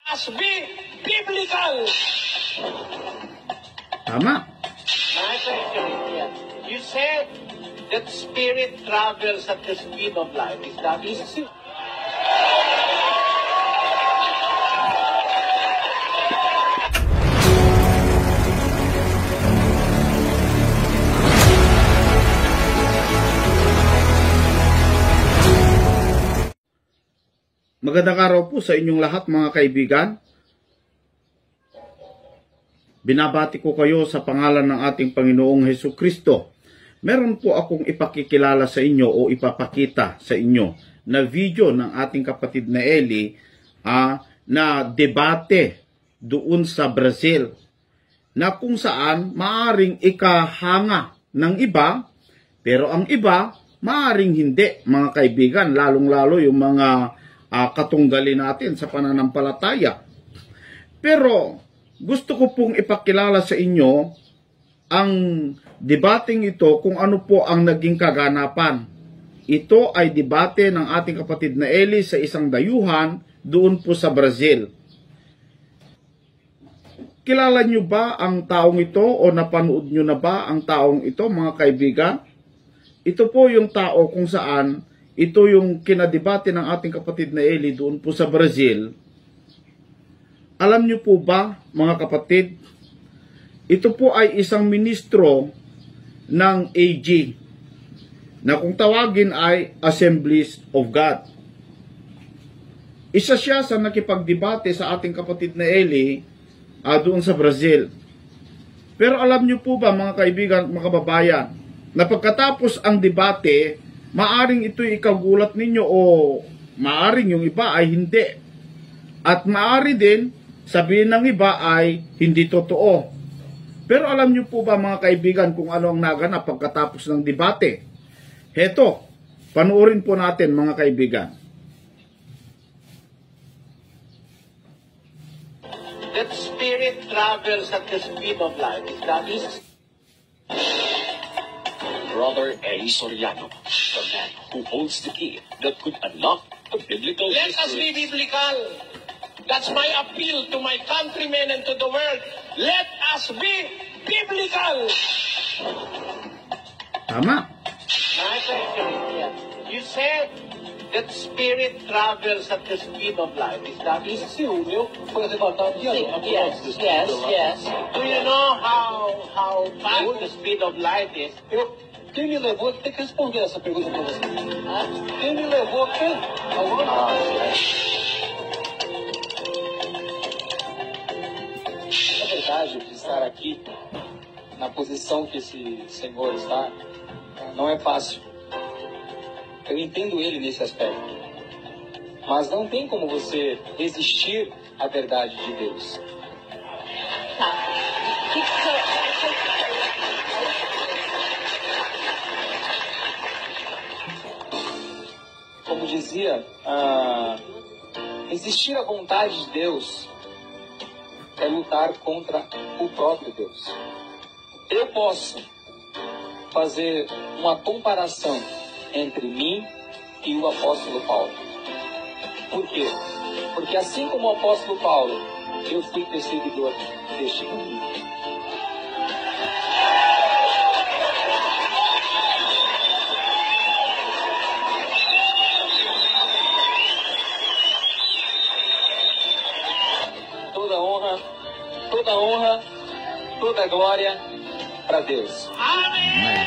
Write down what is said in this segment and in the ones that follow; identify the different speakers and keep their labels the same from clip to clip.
Speaker 1: must be biblical.
Speaker 2: Tama.
Speaker 1: My question is, you said that spirit travels at the speed of light. Is that easy?
Speaker 2: Magandang araw po sa inyong lahat mga kaibigan. Binabati ko kayo sa pangalan ng ating Panginoong Hesukristo. Meron po akong ipakikilala sa inyo o ipapakita sa inyo na video ng ating kapatid na Eli na debate doon sa Brazil na kung saan maaring ikahanga ng iba pero ang iba maaring hindi mga kaibigan, lalong-lalo yung mga katunggali natin sa pananampalataya. Pero gusto ko pong ipakilala sa inyo ang debating ito kung ano po ang naging kaganapan. Ito ay debate ng ating kapatid na Eli sa isang dayuhan doon po sa Brazil. Kilala nyo ba ang taong ito o napanood nyo na ba ang taong ito mga kaibigan? Ito po yung tao kung saan ito yung kinadebate ng ating kapatid na Eli doon po sa Brazil. Alam niyo po ba, mga kapatid, ito po ay isang ministro ng AG na kung tawagin ay Assemblies of God. Isa siya sa nakipagdebate sa ating kapatid na Eli doon sa Brazil. Pero alam niyo po ba, mga kaibigan at mga kababayan, na pagkatapos ang debate, maaring ito'y ikagulat ninyo o maaring yung iba ay hindi. At maari din sabihin ng iba ay hindi totoo. Pero alam niyo po ba mga kaibigan kung ano ang naganap pagkatapos ng debate? Heto, panuorin po natin mga kaibigan.
Speaker 1: That spirit travels at the speed of light. Is that easy?
Speaker 3: Brother Eli Soriano, the man who holds the key that could unlock the biblical
Speaker 1: Let us be
Speaker 3: history.
Speaker 1: biblical. That's my appeal to my countrymen and to the world. Let us be biblical.
Speaker 2: Tama.
Speaker 1: My question is, you said that spirit travels at the speed of light. Is that easy? Yes. Do you know how fast the speed of light is?
Speaker 4: Quem me levou a ter que responder essa pergunta para você? Quem me levou aqui? Na verdade, de estar aqui, na posição que esse senhor está, não é fácil. Eu entendo ele nesse aspecto. Mas não tem como você resistir à verdade de Deus. Como dizia, resistir à vontade de Deus é lutar contra o próprio Deus. Eu posso fazer uma comparação entre mim e o apóstolo Paulo. Por quê? Porque assim como o apóstolo Paulo, eu fui perseguidor deste caminho. Toda honra, toda glória para Deus.
Speaker 1: Amém!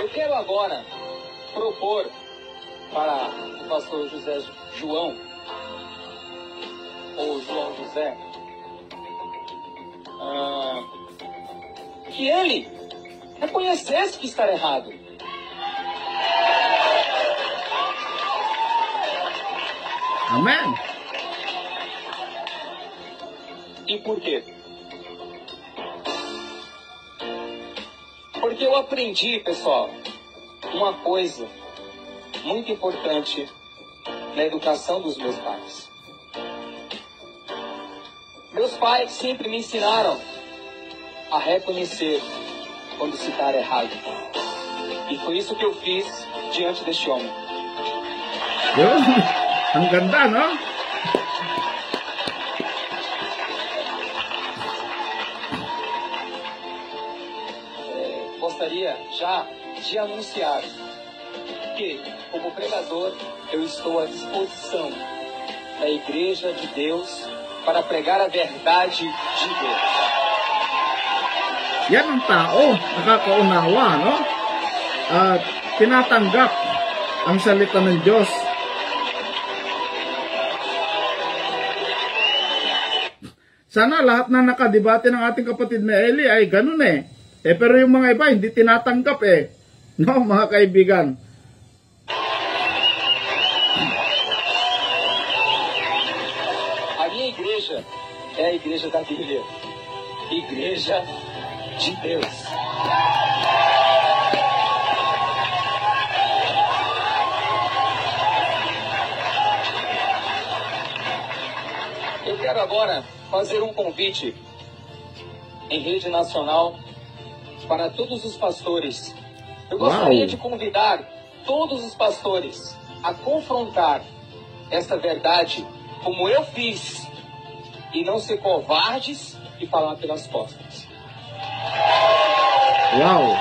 Speaker 4: Eu quero agora propor para o pastor José João, ou João José, que ele reconhecesse que está errado.
Speaker 2: Amen.
Speaker 4: E por quê? Porque eu aprendi, pessoal, uma coisa muito importante na educação dos meus pais. Meus pais sempre me ensinaram a reconhecer quando se está errado. E foi isso que eu fiz diante deste homem.
Speaker 2: Yun. Ang ganda, no?
Speaker 4: Gostaria já de anunciar que, como pregador, eu estou à disposição da Igreja de Deus para pregar a verdade de Deus.
Speaker 2: Yan ang tao, nakakaunawa, no? At tinatanggap ang salita ng Diyos. Sana lahat na nakadebate ng ating kapatid na Eli ay ganun eh. Pero yung mga iba hindi tinatanggap eh. No, mga kaibigan.
Speaker 4: A minha igreja é a igreja da Bíblia. Igreja de Deus. Eu quero agora fazer um convite em rede nacional para todos os pastores. Eu gostaria de convidar todos os pastores a confrontar essa verdade como eu fiz e não ser covardes e falar pelas costas.
Speaker 2: Wow!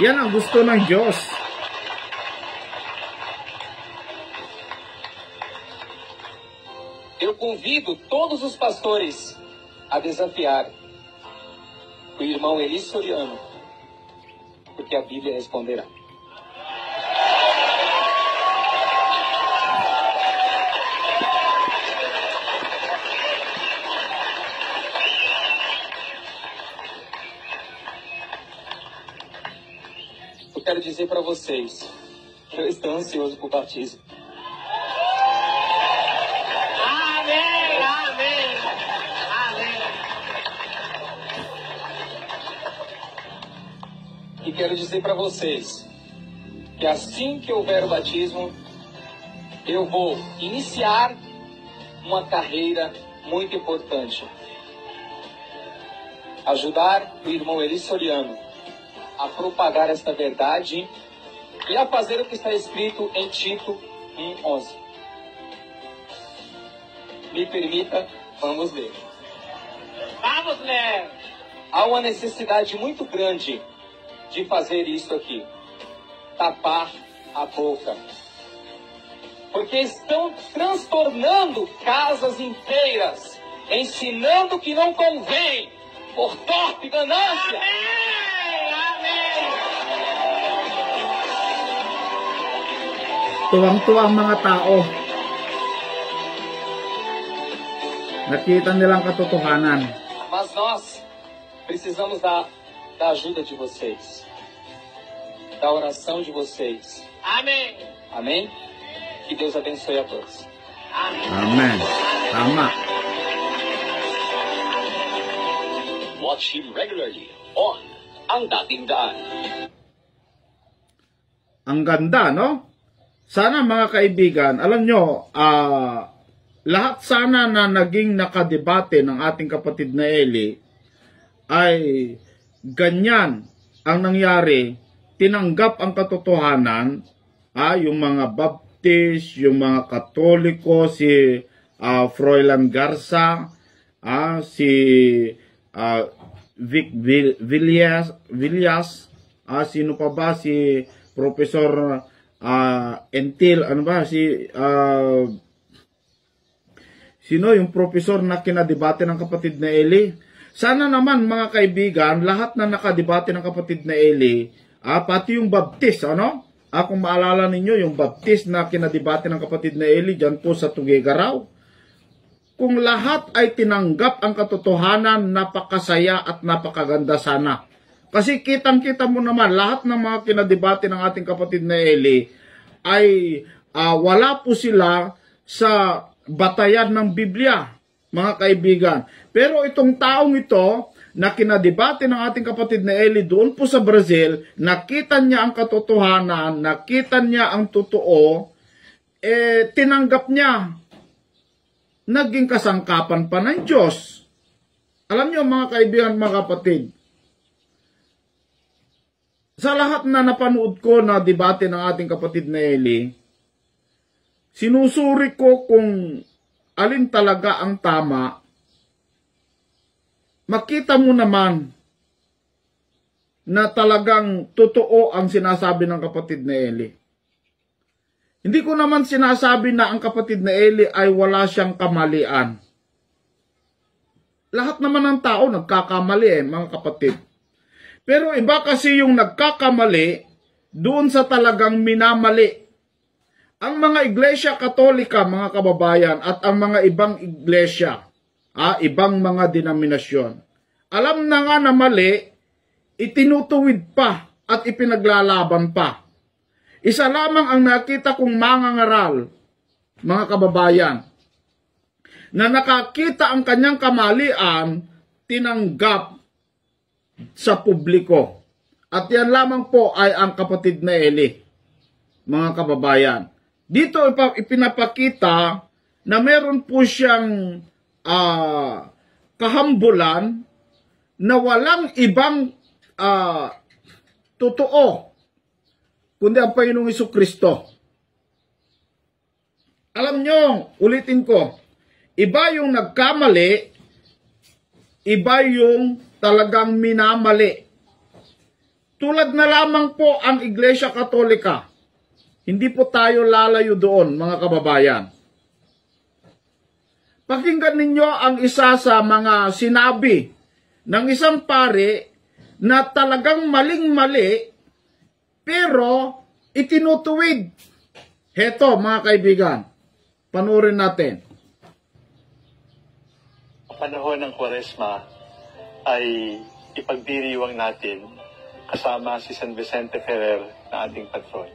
Speaker 2: Yan ang gusto ng Diyos.
Speaker 4: Eu convido todos os pastores a desafiar o irmão Eli Soriano, porque a Bíblia responderá. Eu quero dizer para vocês que eu estou ansioso por batismo. E quero dizer para vocês que assim que houver o batismo, eu vou iniciar uma carreira muito importante. Ajudar o irmão Eli Soriano a propagar esta verdade e a fazer o que está escrito em Tito 1:11. Me permita, vamos ler.
Speaker 1: Vamos ler.
Speaker 4: Há uma necessidade muito grande de fazer isso aqui. Tapar a boca. Porque estão transtornando casas inteiras, ensinando que não convém, por torpe ganância.
Speaker 2: Tuwang-tuwa ang mga tao. Nakita nilang katotohanan.
Speaker 4: Mas nós precisamos da ajuda de vocês, da oração de vocês.
Speaker 1: Amém.
Speaker 4: Amém? Que Deus abençoe a todos.
Speaker 2: Amen. Tama.
Speaker 3: Watch him regularly on Ang Dating Daan.
Speaker 2: Ang ganda, no? Sana mga kaibigan, alam nyo, lahat sana na naging nakadebate ng ating kapatid na Eli ay ganyan ang nangyari, tinanggap ang katotohanan, yung mga Baptist, yung mga Katoliko, si Froilan Garza, si Vic Villas, sino pa ba, si Professor Entil, ano ba, sino yung professor na kinadebate ng kapatid na Eli? Sana naman mga kaibigan, lahat na nakadebate ng kapatid na Eli, pati yung Baptist, ano? Kung maalala ninyo, yung Baptist na kinadebate ng kapatid na Eli, dyan po sa Tugigaraw. Kung lahat ay tinanggap ang katotohanan, napakasaya at napakaganda sana. Kasi kitang-kita mo naman, lahat ng mga kinadebate ng ating kapatid na Eli, ay wala po sila sa batayan ng Biblia, mga kaibigan. Pero itong taong ito, na kinadebate ng ating kapatid na Eli doon po sa Brazil, nakita niya ang katotohanan, nakita niya ang totoo, tinanggap niya. Naging kasangkapan pa ng Diyos. Alam niyo mga kaibigan, mga kapatid, sa lahat na napanood ko na debate ng ating kapatid na Eli, sinusuri ko kung alin talaga ang tama. Makita mo naman na talagang totoo ang sinasabi ng kapatid na Eli. Hindi ko naman sinasabi na ang kapatid na Eli ay wala siyang kamalian. Lahat naman ng tao nagkakamali mga kapatid. Pero iba kasi yung nagkakamali doon sa talagang minamali. Ang mga iglesia katolika, mga kababayan, at ang mga ibang iglesia, ibang mga denominasyon, alam na nga na mali, itinutuwid pa at ipinaglalaban pa. Isa lamang ang nakita kong mangangaral, mga kababayan, na nakakita ang kanyang kamalian, tinanggap sa publiko. At yan lamang po ay ang kapatid na Eli, mga kababayan. Dito ipinapakita na meron po siyang kahambulan na walang ibang totoo kundi ang Panginoong Jesucristo. Alam nyo, ulitin ko, iba yung nagkamali, iba yung talagang minamali. Tulad na lamang po ang Iglesia Katolika. Hindi po tayo lalayo doon, mga kababayan. Pakinggan ninyo ang isa sa mga sinabi ng isang pare na talagang maling-mali, pero itinutuwid. Heto, mga kaibigan, panoorin natin.
Speaker 5: Ang panahon ng Kwaresma ay ipagdiriwang natin kasama si San Vicente Ferrer na ating patron.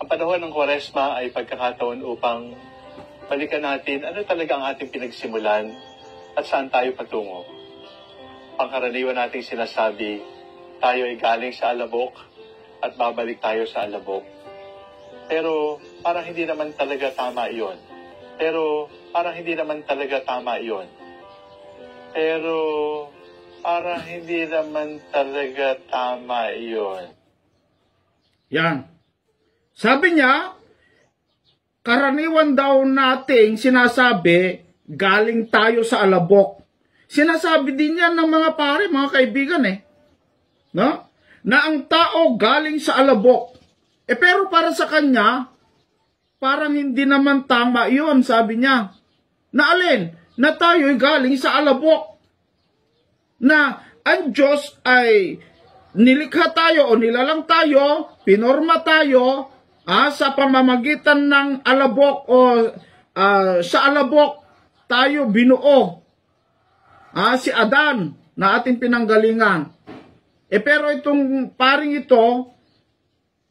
Speaker 5: Ang panahon ng Kwaresma ay pagkakataon upang balikan natin ano talaga ang ating pinagsimulan at saan tayo patungo. Pangkaraniwan nating sinasabi, tayo ay galing sa alabok at babalik tayo sa alabok. Pero parang hindi naman talaga tama iyon.
Speaker 2: Yan. Sabi niya, karaniwan daw nating sinasabi, galing tayo sa alabok. Sinasabi din yan ng mga pare, mga kaibigan no? Na ang tao galing sa alabok. Pero para sa kanya, parang hindi naman tama iyon, sabi niya. Na alin? Na tayo ay galing sa alabok. Na ang Diyos ay nilikha tayo o nilalang tayo, pinorma tayo sa pamamagitan ng alabok o sa alabok tayo binuo. Si Adan na ating pinanggalingan. Pero itong paring ito,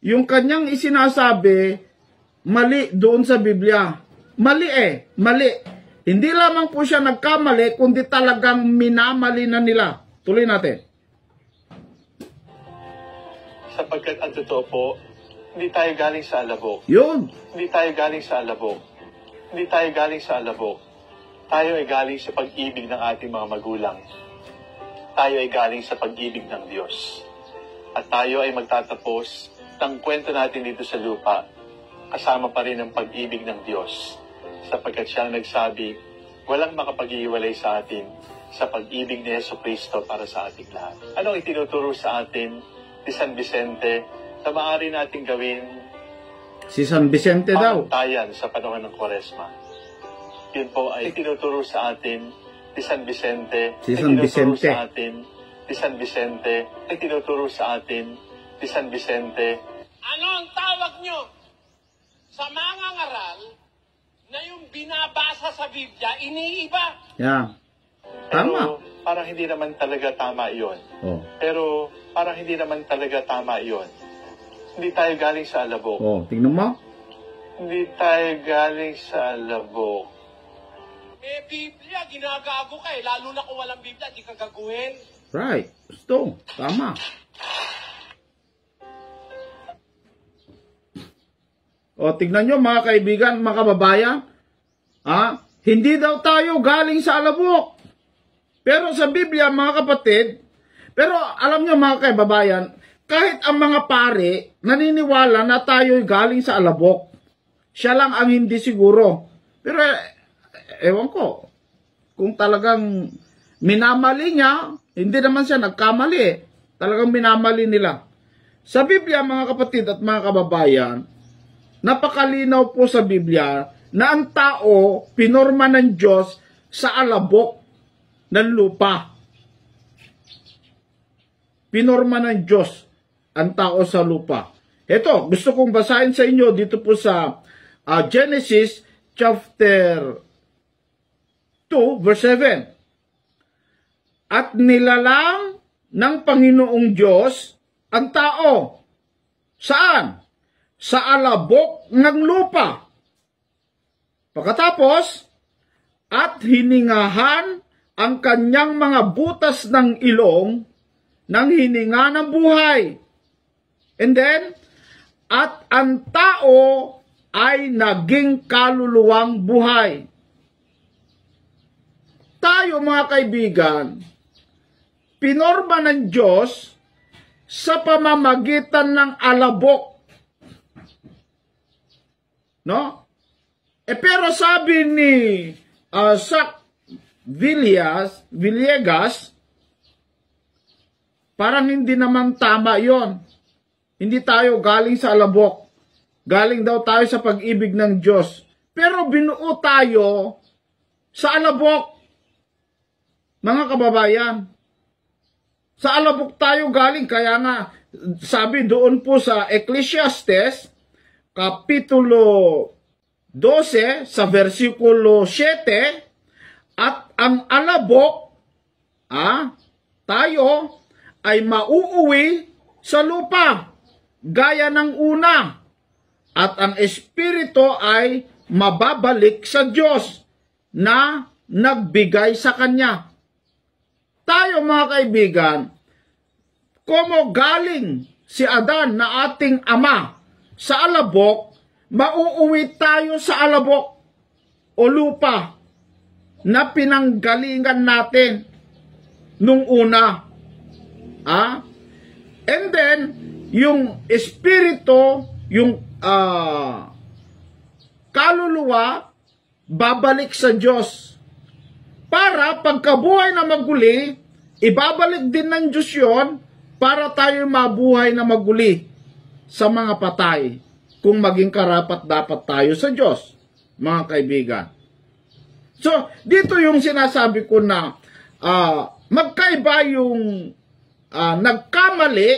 Speaker 2: yung kanyang isinasabi, mali doon sa Biblia. Mali. Hindi lamang po siya nagkamali, kundi talagang minamali na nila. Tuloy natin.
Speaker 5: Sapagkat ang totoo po, hindi tayo galing sa alabok.
Speaker 2: Yun.
Speaker 5: Hindi tayo galing sa alabok. Tayo ay galing sa pag-ibig ng ating mga magulang. Tayo ay galing sa pag-ibig ng Diyos. At tayo ay magtatapos ng kwento natin dito sa lupa, kasama pa rin ang pag-ibig ng Diyos. Sapagkat siyang nagsabi, walang makapag-iwalay sa atin sa pag-ibig ni Jesucristo para sa ating lahat. Anong itinuturo sa atin ni San Vicente na maaari nating gawin
Speaker 2: si San Vicente daw
Speaker 5: pamantayan sa panahon ng Kwaresma? Yun po ay itinuturo sa atin ni San Vicente.
Speaker 1: Ano ang tawag nyo sa mga ngaral na yung binabasa sa Biblia, iniiba?
Speaker 2: Yan. Tama.
Speaker 5: Pero parang hindi naman talaga tama iyon. Hindi tayo galing sa alabok.
Speaker 2: Tingnan mo.
Speaker 1: Biblia, ginagago ka lalo na kung walang Biblia, di ka gaguhin.
Speaker 2: Right. Gusto. Tama. Tignan nyo mga kaibigan, mga kababayan. Hindi daw tayo galing sa alabok. Pero sa Biblia, mga kapatid, pero alam nyo mga kaibabayan, kahit ang mga pare naniniwala na tayo'y galing sa alabok. Siya lang ang hindi siguro. Pero ewan ko, kung talagang minamali niya, hindi naman siya nagkamali. Talagang minamali nila. Sa Biblia, mga kapatid at mga kababayan, napakalinaw po sa Biblia na ang tao pinorma ng Diyos sa alabok ng lupa. Pinorma ng Diyos ang tao sa lupa. Ito, gusto kong basahin sa inyo dito po sa Genesis chapter 2 verse 7. At nilalang ng Panginoong Diyos ang tao. Saan? Sa alabok ng lupa. Pagkatapos, at hiningahan ang kanyang mga butas ng ilong ng hininga ng buhay. And then, at ang tao ay naging kaluluwang buhay. Tayo, mga kaibigan, pinorma ng Diyos sa pamamagitan ng alabok. No? Pero sabi ni Sac Villegas, parang hindi naman tama yon. Hindi tayo galing sa alabok. Galing daw tayo sa pag-ibig ng Diyos. Pero binuo tayo sa alabok. Mga kababayan, sa alabok tayo galing. Kaya nga, sabi doon po sa Ecclesiastes, Kapitulo 12, sa versikulo 7, at ang alabok, tayo, ay mauuwi sa lupa, gaya ng una, at ang espiritu ay mababalik sa Diyos na nagbigay sa Kanya. Tayo, mga kaibigan, como galing si Adan na ating ama sa alabok, mauuwi tayo sa alabok o lupa na pinanggalingan natin nung una. And then, yung espiritu, yung kaluluwa, babalik sa Diyos. Para pagkabuhay na maguli, ibabalik din ng Diyos yun para tayo mabuhay na maguli sa mga patay. Kung maging karapat dapat tayo sa Diyos, mga kaibigan. So, dito yung sinasabi ko na magkaiba yung nagkamali,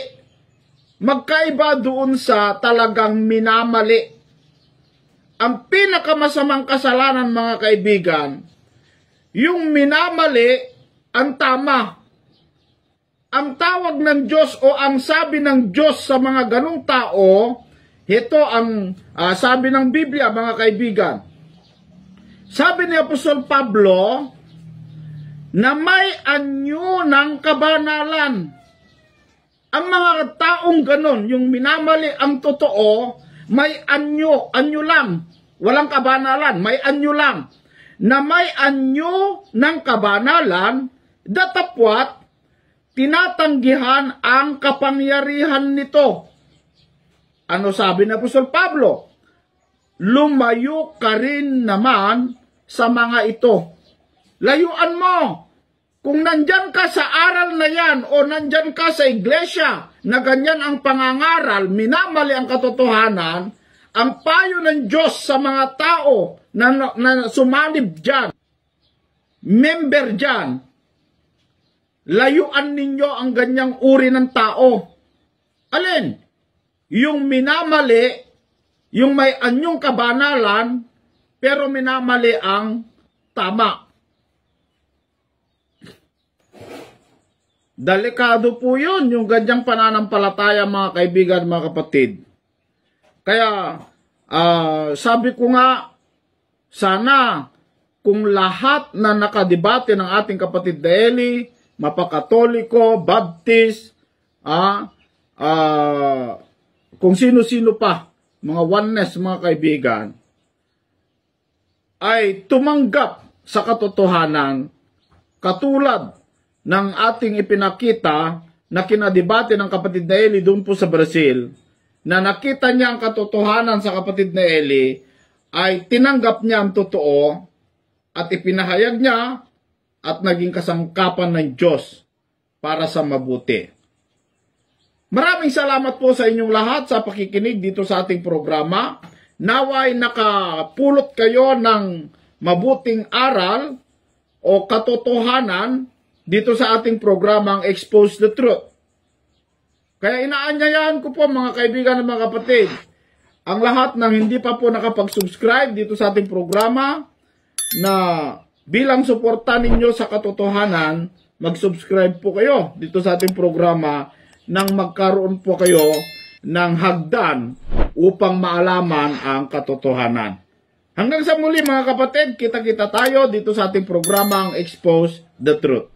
Speaker 2: magkaiba doon sa talagang minamali. Ang pinakamasamang kasalanan, mga kaibigan, yung minamali ang tama. Ang tawag ng Diyos o ang sabi ng Diyos sa mga ganong tao, ito ang sabi ng Biblia, mga kaibigan. Sabi ni Apostol Pablo na may anyo ng kabanalan. Ang mga taong ganon, yung minamali ang totoo, may anyo lang. Walang kabanalan, may anyo lang. Na may anyo ng kabanalan, datapwat, tinatanggihan ang kapangyarihan nito. Ano sabi ng Apostol Pablo? Lumayo ka rin naman sa mga ito. Layuan mo. Kung nandyan ka sa aral na yan o nandyan ka sa iglesia na ganyan ang pangangaral, minamali ang katotohanan, ang payo ng Diyos sa mga tao na sumalib dyan, member dyan, layuan ninyo ang ganyang uri ng tao. Alin? Yung minamali, yung may anyong kabanalan, pero minamali ang tama. Delikado po yun, yung ganyang pananampalataya, mga kaibigan, mga kapatid. Kaya, sabi ko nga, sana, kung lahat na nakadebate ng ating kapatid na Eli, mapakatoliko, Baptist, kung sino-sino pa, mga oneness, mga kaibigan, ay tumanggap sa katotohanan, katulad ng ating ipinakita na kinadebate ng kapatid na Eli doon po sa Brazil, na nakita niya ang katotohanan sa kapatid na Eli, ay tinanggap niya ang totoo at ipinahayag niya at naging kasangkapan ng Diyos para sa mabuti. Maraming salamat po sa inyong lahat sa pakikinig dito sa ating programa. Naway nakapulot kayo ng mabuting aral o katotohanan dito sa ating programang Expose the Truth. Kaya inaanyayahan ko po mga kaibigan at mga kapatid, ang lahat ng hindi pa po nakapag-subscribe dito sa ating programa, na bilang suporta ninyo sa katotohanan, mag-subscribe po kayo dito sa ating programa nang magkaroon po kayo ng hagdan upang maalaman ang katotohanan. Hanggang sa muli mga kapatid, kita-kita tayo dito sa ating programang Expose the Truth.